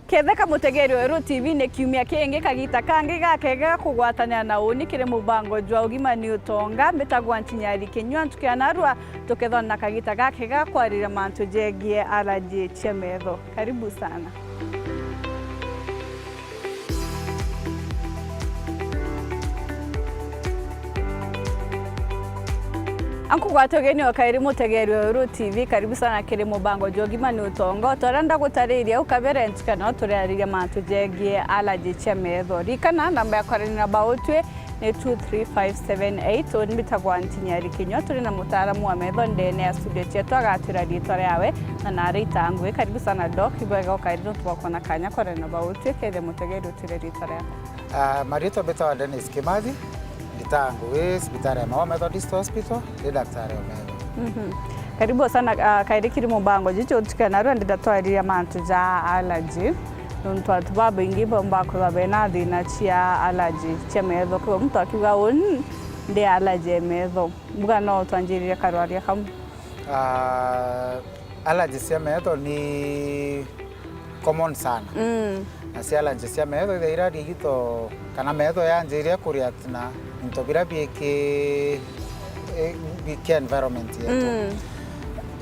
Ketheka mutegeri weru TV ne kiumia kingi kagita kangi gakega kugwatania na uni kire mubango jwa ugima ni utonga mbetagwa Nchinyari Kinyua tukianarua tukethona kagita gakega kwarira mantu jegie alaji chemetho. Karibu sana. Anku gwatogeni wakairi mutegeri weru TV karibu sana kire mubango jwa ugima ni utonga toranda gutariria ukabere ntikana turariria mantu jegie alaji chemetho rikana namba ya kwarira bautwe ni 23578 oni bitagwa Nchinyari Kinyua turi na mutaalamu wa metho ndene ya studio chetu agatira ritwa yawe na narita angwe karibu sana doc ibega ukairido twakona kanya kwarira bautwe kethe mutegeri utire ritwa yawe marito beta wa Dennis Kimathi Gitangu hospitali ya Mama Methodist Hospital ni daktari wa meno. Karibu sana kairi kiri mubango jicho tukanarua ndatwariria mantu ja allergy nuntu atubabu ingi bomba kwa bena thina cia allergy cia metho kwa mtu akiuga un ndi allergy metho mbuga no twanjiriria karwaria kamu. Allergy cia metho ni common sana. Na cia allergy cia metho ira rigito kana metho yanjiria kureact na into birabi ke environment yetu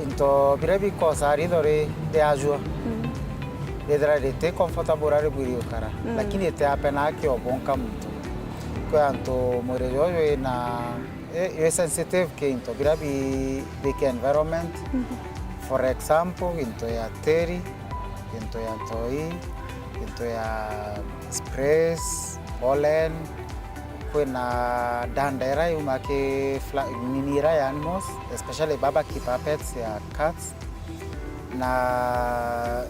into birabi kosa ridore de ajua edra de te comfortable are burio kara lakini te apena ke obonka mtu kwa anto morejo na sensitive ke into birabi ke environment for example into ya teri into ya toi into ya sprays pollen kuna dandera yumake minira ya animals especially barbecue puppets ya cats na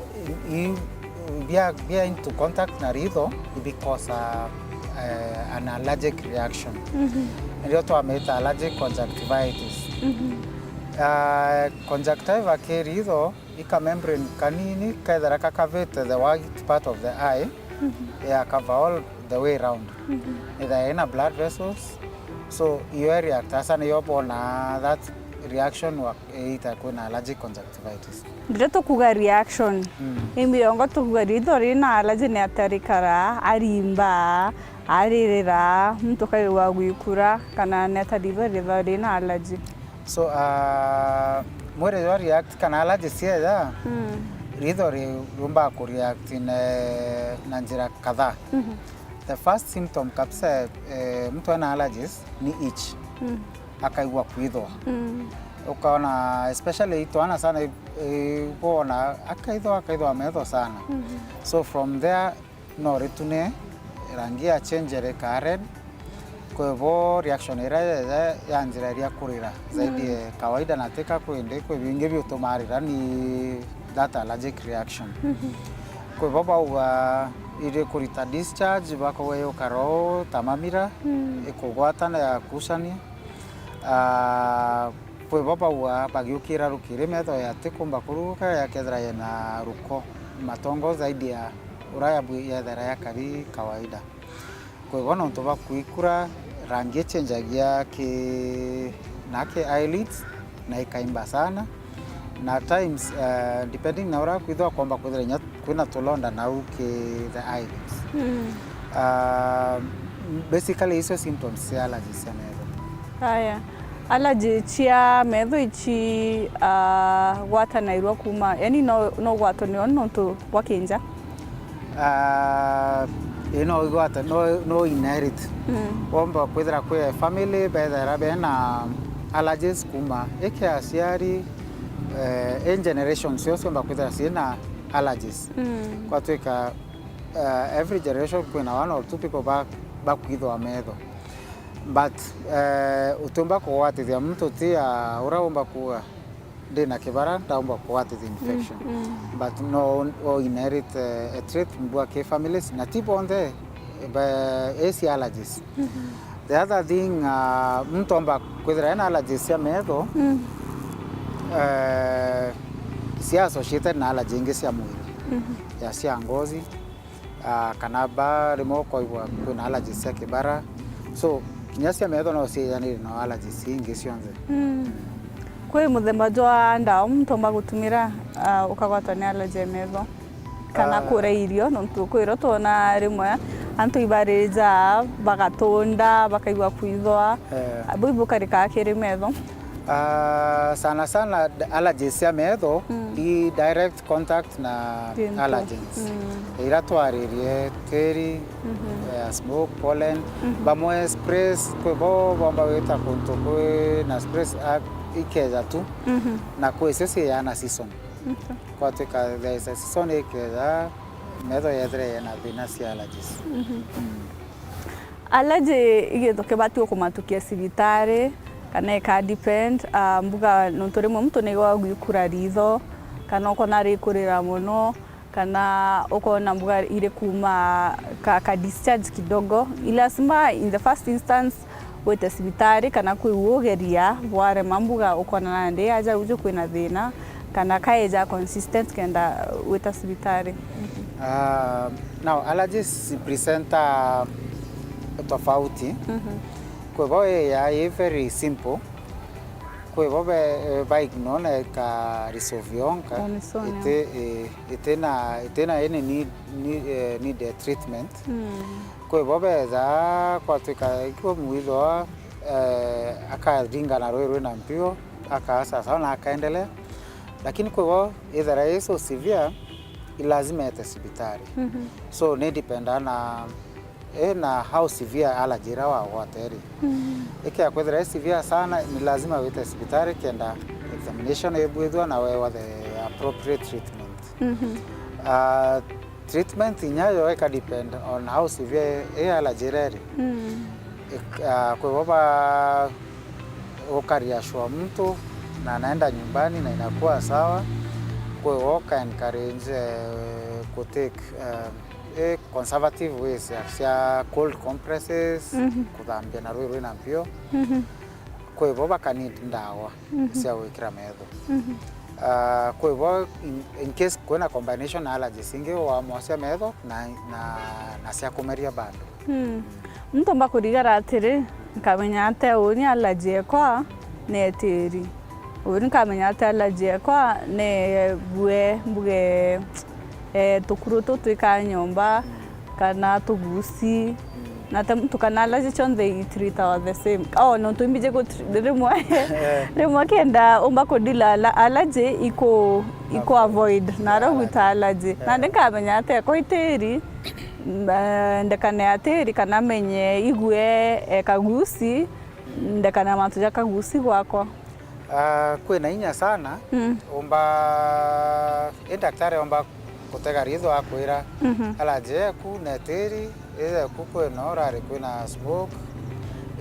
bia into contact na ridho because an allergic reaction ndio to ameta allergic conjunctivitis conjunctiva ke ridho ika membrane kanini kaidara kakavete the white part of the eye ya cover all the way around. Either in a blood vessels, so you react as an yopona that reaction itakuwa na allergic conjunctivitis. Ndio kuga reaction. Imiongo tuga ridho na allergy ne atarikara arimba aririra mtu kai wa gwikura kana neta ridho na allergy. So more you react kana allergy sia ridho rumba ku react na njira kadhaa. The first symptom kabisa mtu ana allergies ni itch. Akaigwa kuidhwa. Ukaona especially itoana sana kuona akaidhwa metho sana. So from there no retune rangia change reka red. Kwa hivyo reaction ya njira ya kurira zaidi kawaida nateka kuende kwa vingi vyotomarira ni that allergic reaction. Kwa hivyo bawa ile kurita discharge bako weyo karo tamamira ikugwatana ya kusani kwa hivyo bawa bagiukira rukire metho ya tekumba kuruka ya kedra na ruko matongo zaidi ya uraya ya dhara ya kari kawaida. Kwa hivyo no toba kuikura rangi change ke nake eyelids na ikaimba sana na times depending na ura kuidhwa kwamba kudhira kuna tolonda na uke the eyelids. Basically hizo symptoms ya allergy ya metho. Haya. Allergy cia metho ichi gwata na irwa kuma yani no gwato ni ono to wakinja. Gwata no inherit. Kwamba kudhira kwa family bedara bena allergies kuma eke asiari in generation sio kwamba kudhira sina allergies. Kwa tuika every generation kuna one or two people back kuidhwa metho. But utumba kuwatithia mtu tia uraomba kuwa ndina kibara ndaomba kuwatithia infection. But no inherit a trait mbua ke families na tipo on the AC allergies. The other thing mtu omba kudhira ena allergies ya metho si associated na allergy ingi cia mwili ya cia ngozi kanaba rimo koigwa kuna allergies cia kibara so kinya cia metho no cianire no allergies ingi cionthe. Kwe muthemba jwa ndawa mtu magutumira ukagwata ni allergy metho. kana kure irio nontu kwiro tona rimwe antu ibarija bagatunda bakaigwa kuithwa abu karika kiri metho sana sana allergies ya metho i direct contact na allergens ira twaririe teri smoke pollen bamwe sprays kwebo bomba weta kuntu kwe na sprays ikeza tu na kwe sese yana season kwa tika there is a season ikeza metho yedre na binasi allergies allergy igithoke batio kumatukia cibitari kana ka depend mbuga nontore mtu negwa gwikura ritho kana ukona rikurira muno kana ukona mbuga ile kuma ka discharge kidogo ilasima in the first instance wete cibitari kana kwiwogeria bware mambuga ukona nande aja uje kwina thina kana kaeja consistent kenda weta cibitari now allergies presenta tofauti kwa hivyo ya very simple kwa hivyo baignon ka risovionka itena any need treatment kwa hivyo beza kwa tika iko mwilo akaringa na roho na mpio akaasa sana akaendelea lakini kwa hivyo either is so severe lazima ete hospitali so ne dependa na how severe allergy rawa wateri ikia kwethera severe sana ni lazima wete hospitali kenda examination ebwethwa na wewa the appropriate treatment treatment inyayo eka depend on how severe allergy rari kwa baba ukariashwa mtu na anaenda nyumbani na inakuwa sawa kwa woka encourage ku take conservative ways ya cold compresses kuthambia na rwiro na mpio kwa hivyo bakanid ndawa cia gwikira metho kwa hivyo in case kuna combination allergies ingi wa mwacia metho na cia kumeria bando mtu mbakurigara atiri nkamenya ate uni allergy ekwa ne tiri uni nkamenya ate allergy ekwa ne mbuge tukuru tutwika nyomba kana tugusi na mtu kana allergy chonde treat the same no tuimbije go rimwe kenda umba kudila allergy iko avoid na roguta allergy na ndekamenya ate ko itiri ndekane atiri kana menye igwe kagusi ndekana matuja kagusi gwako kwena inya sana umba daktari umba kutega ritho akwira allergy yaku na tiri yaku kwena orari kwena smoke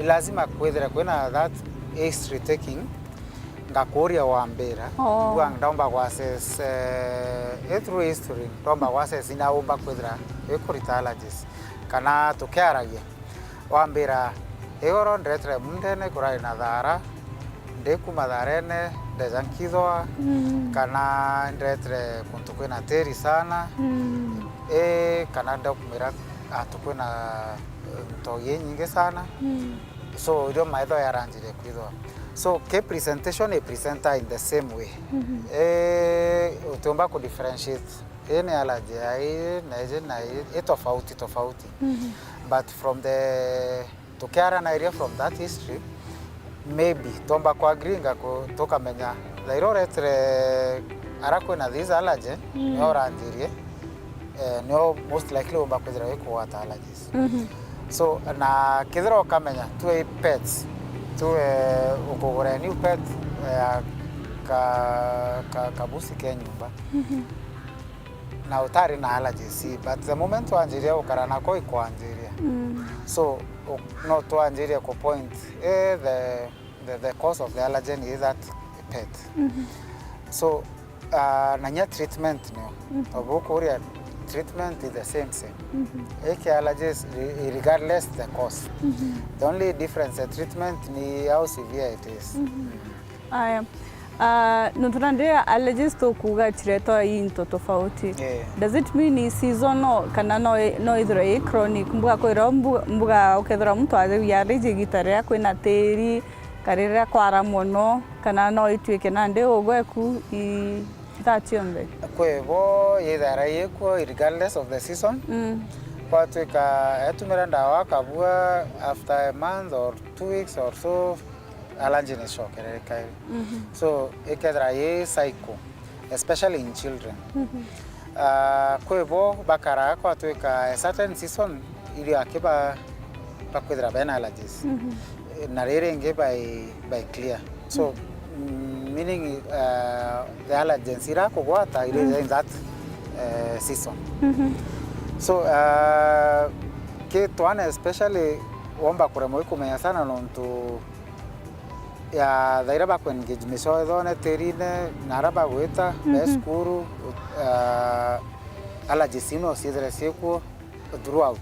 lazima kwethera kwena that history taking ngakuria wambira kwa ndaomba kwa assess through history ndaomba kwa assess inaomba kwethera ekurita allergies kana tukiaragia wambira egoro ndretre mundene kurai na thara ndeku matharene ndejankithwa kana ndretre kuntu kwena teri sana kana ndakumira atukwena ntoye nyingi sana so ndio maitho yaranjire kwithwa so ke presentation presenta in the same way utomba ku differentiate any allergy na tofauti but from the tukiara na area from that history maybe tomba kwa gringa kutoka menya thairoretre arako na these allergy no oranjirie no most likely umba kwithira wiko what allergies so na kithira kamenya tu pets tu ukugura new pet kabusi ke nyumba na utari na allergies but the moment wanjiria ukarana ko ikwanjiria so no to anjiria ko point the cause of the allergen is that pet so nanya treatment no obukuria treatment is the same allergies regardless the cause the only difference treatment ni how severe it is aya nutrandea allergies to kuga chireto into tofauti does it mean is seasonal kana no idre chronic mbuga ko mbuga ukethora mtu aje gitare kwina teri karira kwara mono kana no itwike nande ogweku That yombe. Kwevo yethara yekwo regardless of the season. Kwa tuika etumira ndawa kabua after a month or 2 weeks or so allergy ni shokere kai. So ekethra ye cycle especially in children. Kwevo bakara kwa tuika a certain season ili akiba bakwethra ben allergies. Narerenge by clear. So meaning the allergens ira kugwata in that season. So K1 especially womba kuremo ikumenya sana nontu ya thaira ba engage miso thone terine naraba gwita beskuru allergies ino ciethre ciekuo throughout.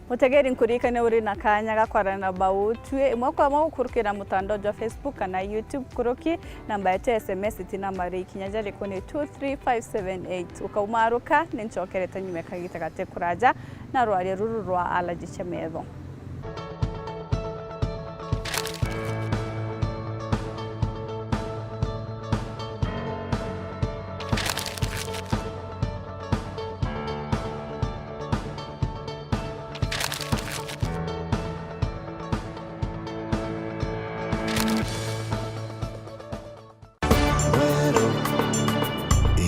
Mutegeri nkurikane uri na kanya gakwarana bautwe imwe kwa mwa kurukira mutandao wa Facebook na YouTube kuruki namba ya SMS itinamari ikinyaja liko ni 23578 ukaumaruka ninchokerete nyume kagita gate kuraja na rwari ruru rwa allergy chemetho.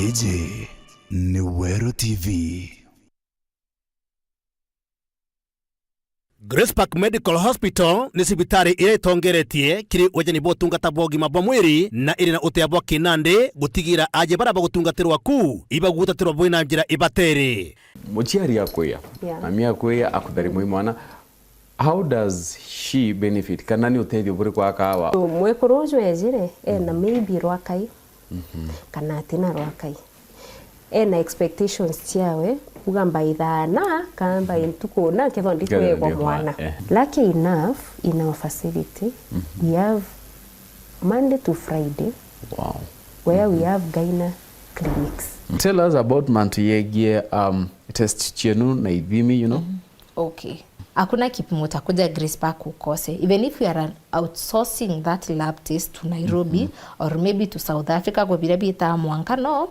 Eje ni Wero TV. Grace Park Medical Hospital ni sibitari ire itongeretie kiri wajani botungata bogima bwa mwiri na iri na uteabwa kinande gutigira aje baraba gutungatirwa ku iba gutatirwa bwina njira ibatere muchiari yakoya ami yakoya akudari mwana. How does she benefit kanani uteithio buri kwa kawa mwekorojo ejire na maybe rwakai kana tina rwakai na expectations ciawe ugamba ithana kamba intuko na kethondi kwego mwana. Lucky enough in our facility we have Monday to Friday where we have gyna clinics. Tell us about Mantuyegie test chenu na ivimi, you know. Okay. Hakuna kipimo takuja Grace Park ukose. Even if we are outsourcing that lab test to Nairobi or maybe to South Africa kwa bilabi ita Mwankano,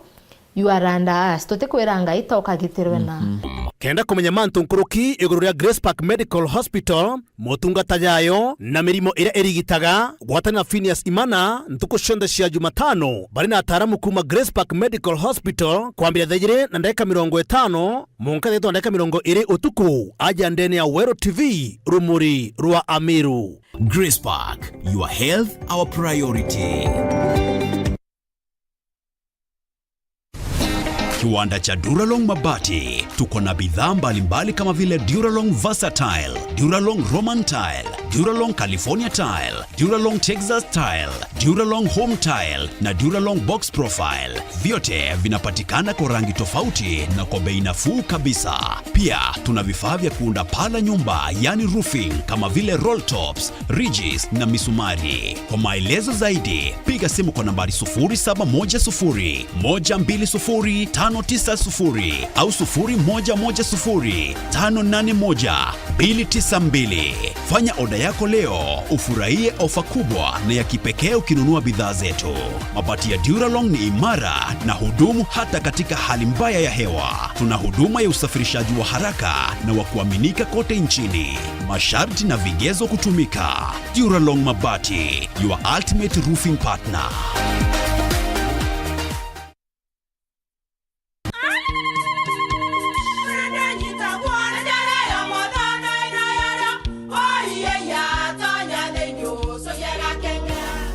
you are under us. Tote kueranga ita ukagitirwe na. Kenda kumenya mantu nkuruki iguru ria Grace Park Medical Hospital motungata yayo na mirimo ira erigitaga gwatana Phineas Imana ntuko shonda cia Jumatano bari na ataramu kuma Grace Park Medical Hospital kwambia thejire na ndeka 50 munka theto ndeka 20 utuku aja ndene ya Wero TV rumuri rwa Amiru. Grace Park, your health our priority. Kiwanda cha Duralong Mabati, tuko na bidhaa mbalimbali kama vile Duralong Versatile, Duralong Roman Tile, Duralong California Tile, Duralong Texas Tile, Duralong Home Tile na Duralong Box Profile. Vyote vinapatikana kwa rangi tofauti na kwa bei nafuu kabisa. Pia tuna vifaa vya kuunda pala nyumba, yani roofing, kama vile roll tops, ridges na misumari. Kwa maelezo zaidi, piga simu kwa nambari 0710 120 590 au 0110 581 292. Fanya oda yako leo, ufurahie ofa kubwa na ya kipekee ukinunua bidhaa zetu. Mabati ya Duralong ni imara na hudumu hata katika hali mbaya ya hewa. Tuna huduma ya usafirishaji wa haraka na wa kuaminika kote nchini. Masharti na vigezo kutumika. Duralong Mabati, your ultimate roofing partner.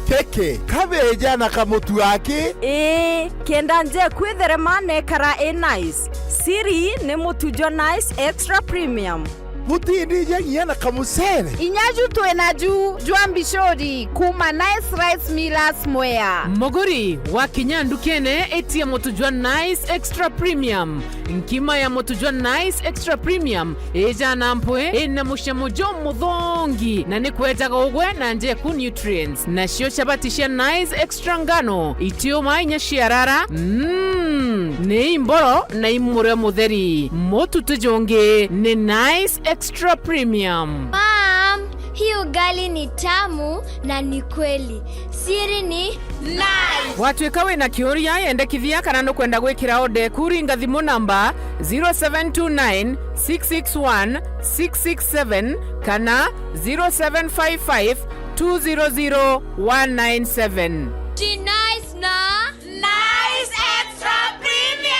Keke kabeja na kamutu yake kenda nje kwitherema nekara nice. Siri ni mutujo nice extra premium. mutindi nyangia na kamusere Inyaju tuenaju juambishori kuma nice rice millers mwea. Mogori wa kinyandu kene eti ya motujua nice extra premium. Nkima ya motujua nice extra premium eja nampwe ena mushamojo mudhongi na nikuetaga ugwe na nje ku nutrients na shio shabatisha nice extra ngano itio mainya shiarara ne imboro na imure mutheri motu tujonge ne nice extra premium. Mom, hii ugali ni tamu na ni kweli. Siri ni Watuika wina kiuria yendekithia kana no kwenda gwikira ode kuringa thimu namba 0729 661 667 kana 0755 200 197. Nice na Nice Extra Premium.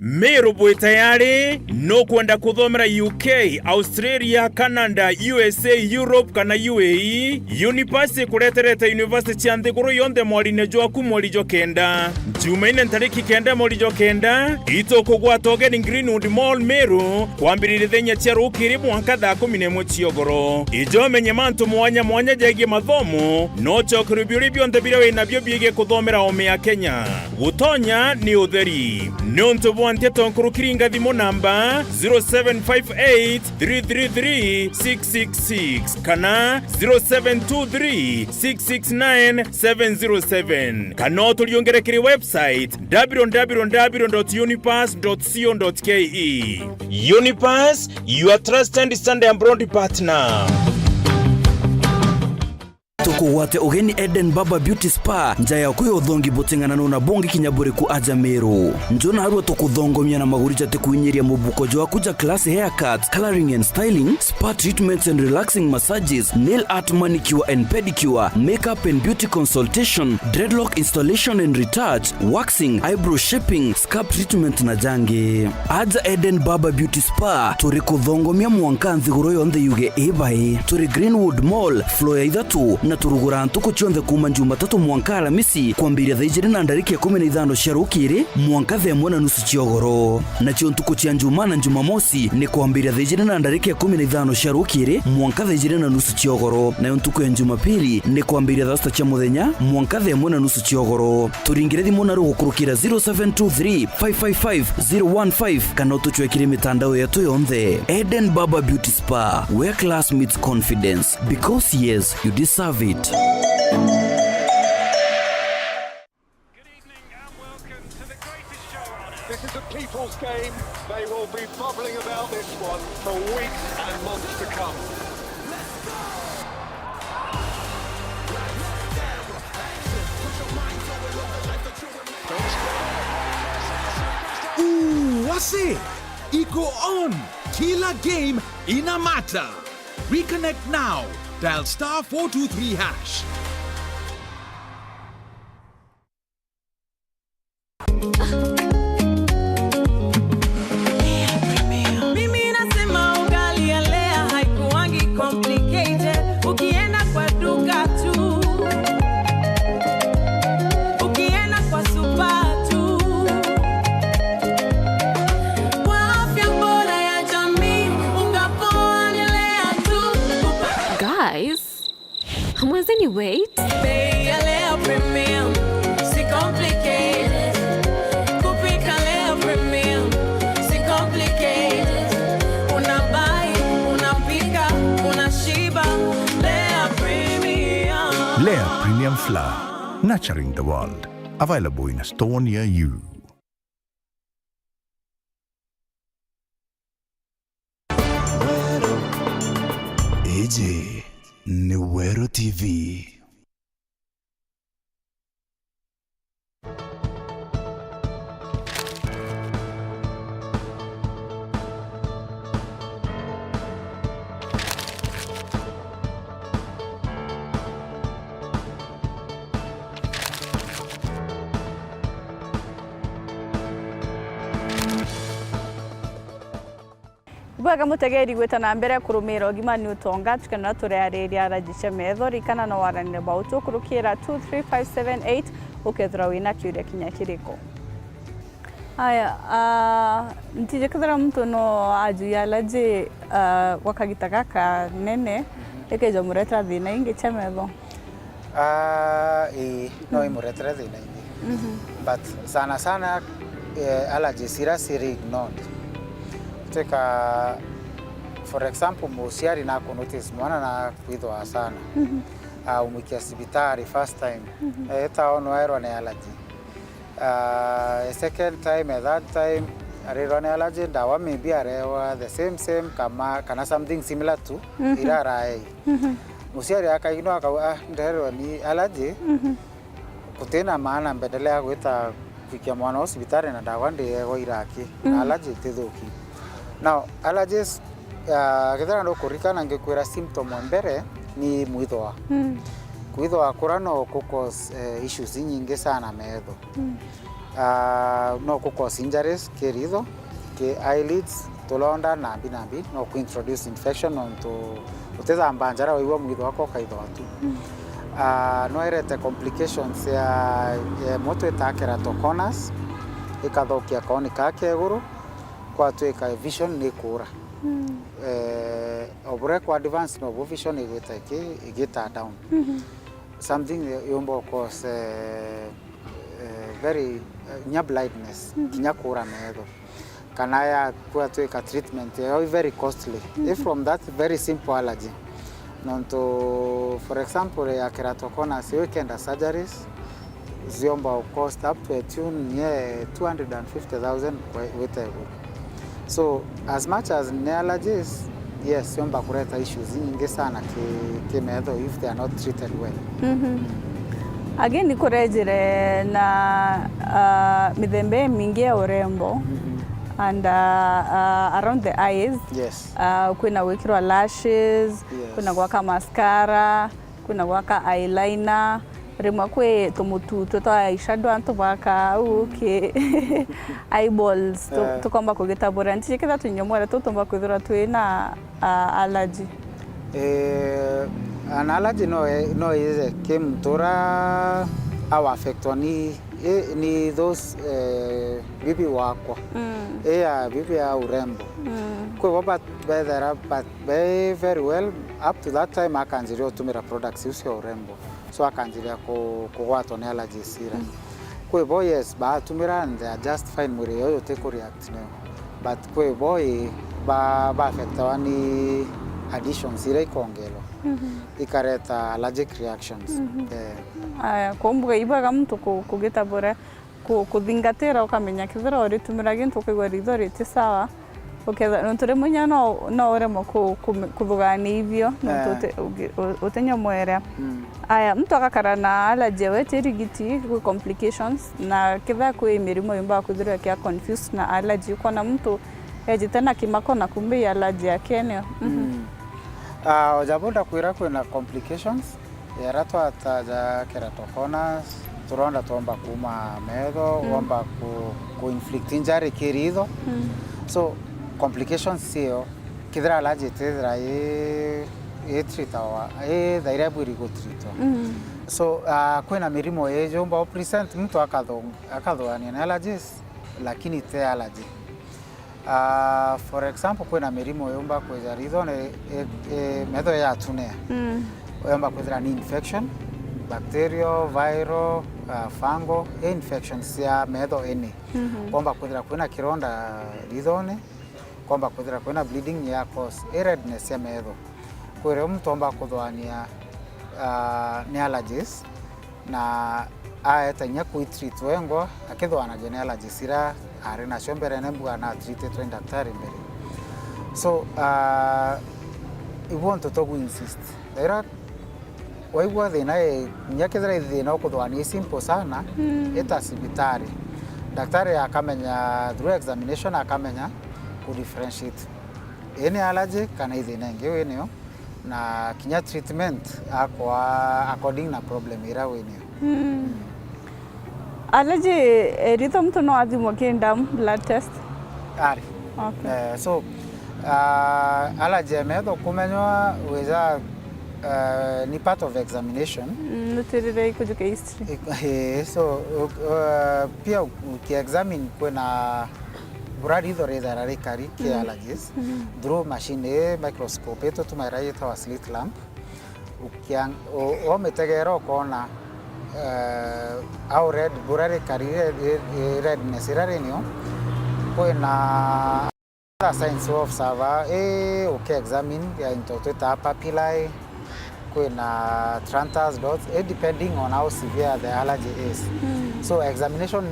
Meru bwe tayari no kwenda kuthomera UK, Australia, Canada, USA, Europe kana UAE. Unipasi kureterete university ya nthiguru yonthe mwarine jwaku mwari jo kenda. Jumaine ntariki kenda mwari jo kenda ito kugwata ogeni Greenwood Mall Meru kwambirire thenya cia rukiri mwanka thaa 11 ciogoro. Ijo menye mantu mwanya jegie mathomo no chokurubiri bionte bira wina byo biege kuthomera ome ya Kenya. Gutonya ni utheri nonto bwante tonkurukiringa thimo namba 0758 333 666 kana 0723 669 707 kana tuliongerekere website www.unipass.co.ke. Unipass, your trusted Sunday abroad partner. Tukuwate ugeni Eden Baba Beauty Spa njaya kuyo uthongi botengana na bongi kinyabure ku aja Meru. Njona harua tukuthongomia na magurija tekuinyiria mubuko jwa kuja class haircuts, coloring and styling, spa treatments and relaxing massages, nail art, manicure and pedicure, makeup and beauty consultation, dreadlock installation and retouch, waxing, eyebrow shaping, scalp treatment na jange. Aja Eden Baba Beauty Spa turi kuthongomia mwanka nthiguro yonthe yuge ebae. Turi Greenwood Mall, floor ya ithatu na turugura ntuko chionde kuma Jumatatu mwanka Alamisi kwambiria thaa 15 cia rukiri mwanka thaa 1:30 ciogoro. Na chio ntuko cia Jumaa na Jumamosi ni kwambiria thaa 15 cia rukiri mwanka thaa 2:30 ciogoro. Na ntuko ya Jumapili ni kwambiria thaa 6 cia muthenya mwanka thaa 1:30 ciogoro. Turingire thimu na rugukurukira 0723 555 015 kana tuchwekire mitandao yetu yonthe. Eden Baba Beauty Spa, where class meets confidence, because yes, you deserve it. Good evening and welcome to the greatest show on earth. This is a people's game. They will be bubbling about this one for weeks and months to come. Wase, iko on. Kila game inamata. Reconnect now. Dial *423#. Mimi nasema ugali ya Lea haikuwangi complicated. Ukienda kwa duka tu, ukienda kwa supa tu, kwa afya bora ya jamii, ungapoa ni Lea tu. Guys, hamwezeni wait? Bei ya Lea Premium, si complicated. Kupika Lea Premium, si complicated. Unabai, unapika, unashiba. Lea Premium. Lea Premium Flour, nurturing the world. Available in a store near you. Eje ni Wero TV. Bwaga mutegeri gweta na mbere kurumira ogima ni utonga tukana tureareria rajicha methori kana no waranire bautu kurukira 23578 ukethra wina kiuria kinya kiriko. Aya, ntije kadra mtu no ajuya laje wakagita gaka nene ekejo muretra thina ingi cha metho. No imuretra thina ingi. But sana allergies ira siri ignored. Teka, for example, musiari na kunotice mwana na kuidwa sana. Umukia sibitari first time. Eta ono aero na allergy. Second time, third time, aero na allergy. Dawa maybe arewa the same kama kana something similar to irarai. musiari akaino akawa nderwa ni allergy kutena maana mbedelea gwita kuikia mwana hospitali na dawa ndego iraki na allergy tethuki. Now allergies githera ndo kurikana ngikwira symptom mbere ni mwithwa. Kwithwa kurano ku cause issues nyingi sana metho. No ku cause injuries keritho ke eyelids tulonda na binambi no ku introduce infection onto uteza mbanjara wiwa mwithwa wako kaithwa tu. No irete complications ya moto etakera tokonas ikathokia kaoni kake iguru kwa tweka vision ni kura. Obure kwa advance no vision igeta down. Something yombo cause very nya blindness kinya kura metho kana ya kwa tweka treatment very costly. If from that very simple allergy nonto for example ya keratoconus weekend surgeries ziomba cost up to a tune near 250,000 with a so as much as allergies yes ziomba kuleta issues nyingi sana kimetho if they are not treated well. Again nikurejire na mithembe mingi ya urembo and around the eyes. Yes. Kuna wikirwa lashes, yes. Kuna gwaka mascara, kuna gwaka eyeliner, rimwe kwe tumutu twa eyeshadow antu baka uke eyeballs tukomba kugitabura nti kitha tunyomora tutumba kwithira twina allergy. An allergy no is kimtura our affect ni those bibi wako bibi ya urembo kwa but very well up to that time akanjiria utumira products usio urembo so akanjiria kugwatwo ni allergy sira kwa hivyo yes ba tumira and they are just fine muri yoyo te react now but kwa hivyo ba affect wani additions ira ikongelo ikareta allergic reactions. Kumbuka ibaga mtu kugitabura kuthingatira ukamenya kithira uri tumira gintu kigwa ritho riti sawa uketha nonture munya no uremo kuthugani ivyo nontote utenyo mwere aya mtu akakara na allergy wete rigiti ku complications na kitha kwi mirimo yumba kuthira kia confused na allergy kona mtu ejitena kimako na kumbe allergy yake ne jabunda kwira kwina complications yaratwa ataja keratoconus turonda tuomba kuma metho womba ku inflict injury kiritho so complications sio kithira allergy tethira treatwa thaira bwiri go treatwa so kwina mirimo yejomba present mtu akathogania na allergies lakini te allergy. For example kwina mirimo yomba kweza ritho metho ya tunea yomba kweza ni infection bacterial viral fungal infections ya metho ene kwamba kweza kwina kironda rithone kwamba kweza kwina bleeding ya cause redness ya metho kwere mtu omba kuthwania ni allergies na aetanya kuitreat wengo akithwana ni allergies ira ari na shombere nembuga na treated when daktari mbere so we want to insist there waigwa thina nyakethira thina ukuthwania simple sana eta sibitari daktari akamenya through examination akamenya ku differentiate any allergy kana thina ingi wenio na kinya treatment according na problem ira wenio. Allergy ritho mtu no athimwo kindam blood test ari okay. So allergy metho kumenywa weza ni part of examination nutirire ikujuke history so pia ukiexamine kwena blood ritho rethara rikari ki allergies through machine microscope eto tumairaita wa slit lamp ukiang ometegera ukona au red burare karire redness irarenio kwena signs of sava okay examine ya intoteta papillae kwena trantas dots depending on how severe the allergy is. So examination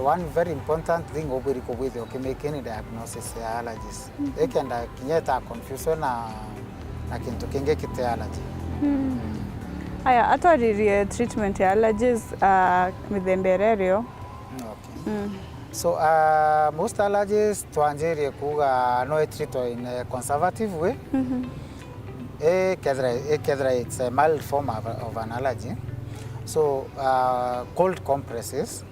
one very important thing obiri ko with okay make any diagnosis ya allergies ekenda kinyeta confusion na kintu kinge kite allergy. Aya atwaririe treatment ya allergies mithembererio. So most allergies twanjirie kuga no treat in a conservative way. Kedra it's a mild form of an allergy. So cold compresses.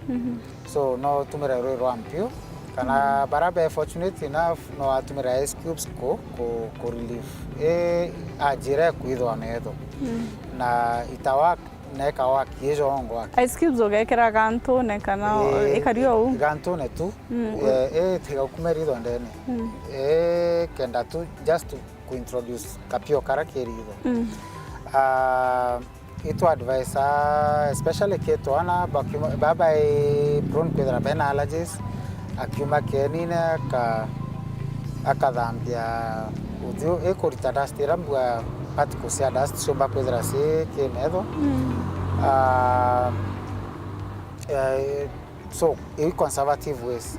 So no tumira ro ampio. Kana barabe fortunate enough no atumira ice cubes ko relief. Ajire kuido amedo. Na itawak neka wakijo ongo. Ice cubes ogekera ganto ne kana ekario u. Ganto ne tu. Tiga kumerido ndene. Kenda tu just to introduce kapio karakerido. Itu advice especially keto ana baba prone kwedra bena allergies akiuma kenina ka akadambia udio ekorita dust irambua patikusia dust somba kwedra se kemedo. So in conservative ways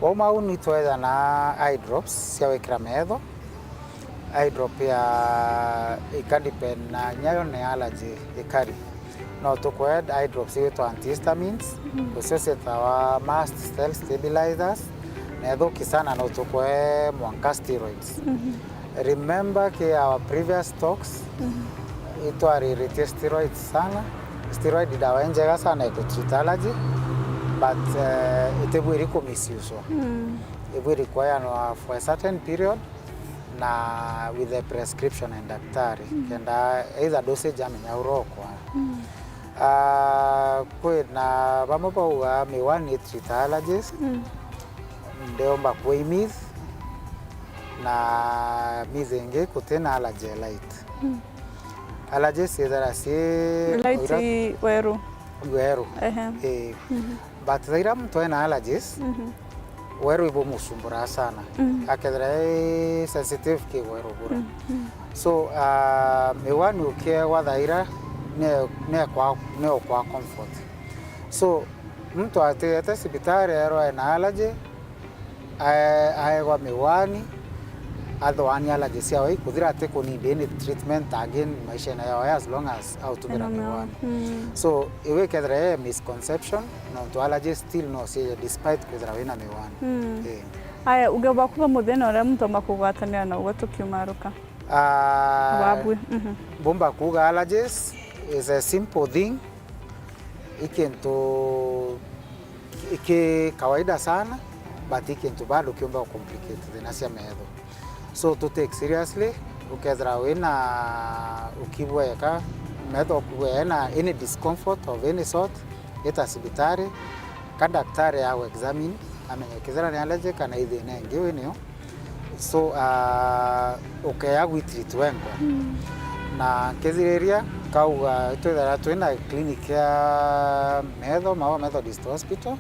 oma unitoeza na eye drops sia wekra medo. Eye drop ya ikadepend na nyayo ne allergy ikari no to quad eye drops to antihistamines associate our mast cell stabilizers na do kisana no to kwa mwanka steroids. Remember ke our previous talks ito ari rete steroids sana steroid dawa njega sana ko treat allergy but it will be misuse. It will require no for a certain period na with the prescription and daktari kenda either dosage amenya uroko kwa na bamoba wa miwani treat allergies ndeomba kwa imiz na mizenge kutena allergy light allergies either si light weru but zaira mtu ena allergies weru ibo musumbura sana akedra sensitive ke weru bura so miwani uke wadhaira ne kwa comfort so mtu ate sibitari ero na allergy aegwa miwani adhoani allergy sia wai kudira ate ko need any treatment again maisha na yao as long as autumira miwani so iwe kedra misconception no to allergy still no see despite kudira wina miwani. Aya ugeba kuba muthena ora mtu makugwatanira na ugo tukiumaruka wabwe bomba kuga allergies is a simple thing ikento ike kawaida sana but ikento bado kiomba complicated inasia medo so to take seriously ukedra wina ukibweka medo kuena any discomfort of any sort eta sibitari ka daktari au examine amenyekezera ni allergy kana idhe nengewe niyo so okay we treat wengo na kezireria kauga itwethera twina clinic ya Medho Mawa Methodist Hospital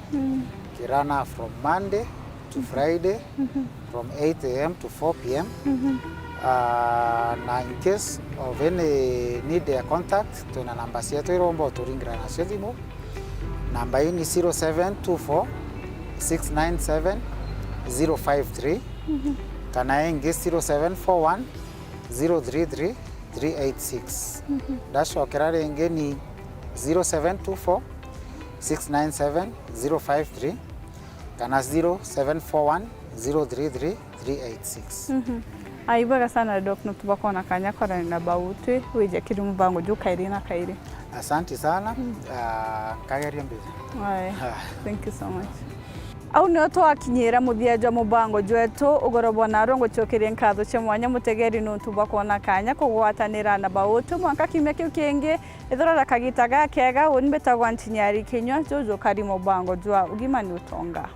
kirana from Monday to Friday from 8 a.m. to 4 p.m. Na in case of any need a contact tuna namba yetu irombo turingira na simu namba hii ni 0724 697 053 kana ingi 0741 033 386 dasho kerare ingi ni 0724 697 053 kana 0741 033 386. Aibaga sana dok no tubakona kanya kora na bautwe wije kiri mubango jo kairi na kairi. Asante sana kagari mbizi. Thank you so much. Au ni oto akinyira muthiaja mubango jwetu ugorobwa na rongo chokerie nkatho che mwanya mutegeri no tubakona kanya kugwatanira na bautu mwanka kimya kiu kingi ithora kagitaga kega unbetagwa ntinyari kinywa jojo kari mubango jwa ugima ni utonga.